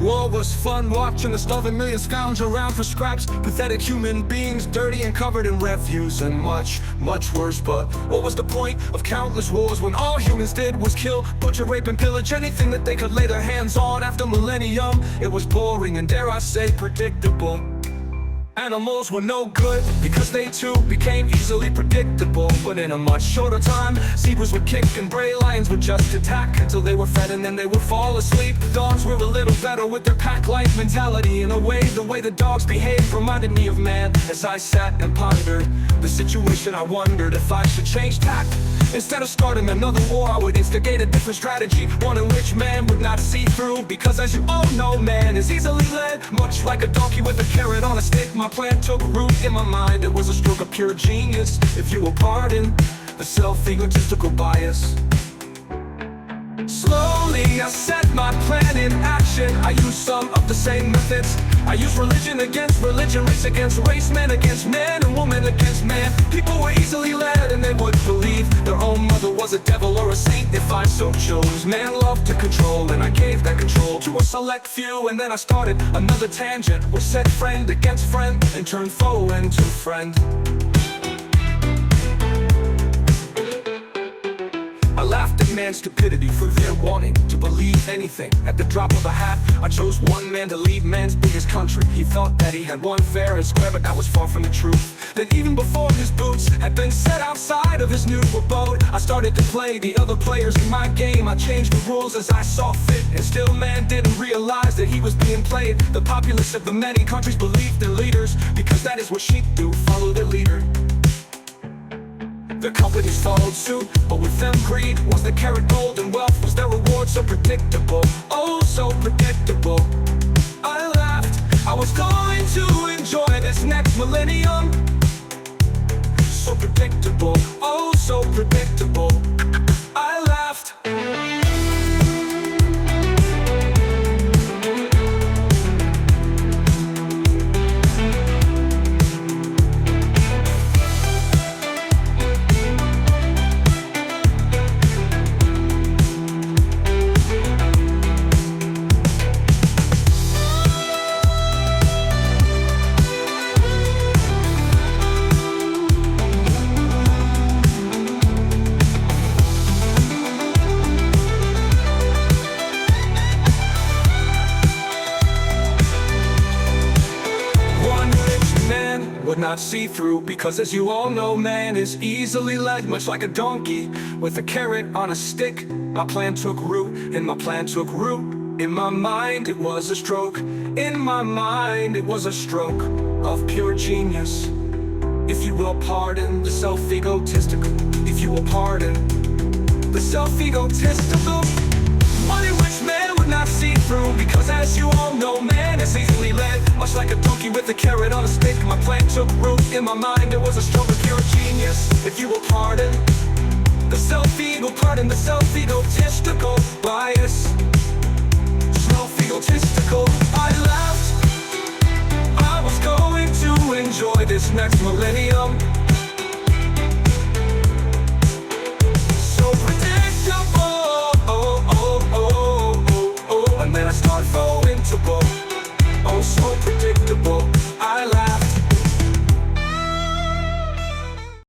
War was fun, watching the starving millions scrounge around for scraps. Pathetic human beings, dirty and covered in refuse, and much, much worse. But what was the point of countless wars when all humans did was kill, butcher, rape, and pillage anything that they could lay their hands on? After millennium, it was boring and, dare I say, predictable. Animals were no good because they too became easily predictable. But in a much shorter time, zebras would kick and bray, lions would just attack until they were fed and then they would fall asleep. Dogs were a little better with their pack-life mentality. In a way, the way the dogs behaved reminded me of man. As I sat and pondered the situation, I wondered if I should change tack. Instead of starting another war, I would instigate a different strategy, one in which man would not see through. Because as you all know, man is easily led, much like a donkey with a carrot on a stick. My plan took root in my mind, it was a stroke of pure genius, if you will pardon the self-egotistical bias. Slowly I set my plan in action. I used some of the same methods. I used religion against religion, race against race, man against man, and woman against man. People were easily led and they would believe their own mother was a devil or a saint if I so chose. Man loved to control and I gave that control to a select few. And then I started another tangent, which set friend against friend and turned foe into friend. I laughed at man's stupidity for their wanting to believe anything. At the drop of a hat, I chose one man to lead man's biggest country. He thought that he had won fair and square, but that was far from the truth. That even before his boots had been set outside of his new abode, I started to play the other players in my game. I changed the rules as I saw fit, and still man didn't realize that he was being played. The populace of the many countries believed their leaders, because that is what sheep do, follow their leader. The companies followed suit, but with them greed was the carrot, gold, and wealth was their reward. So predictable, oh so predictable. I laughed, I was going to enjoy this next millennium. So predictable, oh so predictable. I laughed. Would not see through, because as you all know, man is easily led, much like a donkey with a carrot on a stick. My plan took root, and my plan took root. In my mind it was a stroke, in my mind it was a stroke of pure genius. If you will pardon the self-egotistical, if you will pardon the self-egotistical, one in which man would not see through. Because as you all know, man is easily led, much like a donkey with a carrot on a stick. My plan took root, in my mind it was a stroke of pure genius. If you will pardon the self-ego, pardon the self-egotistical bias. Self-egotistical, I laughed. I was going to enjoy this next millennium.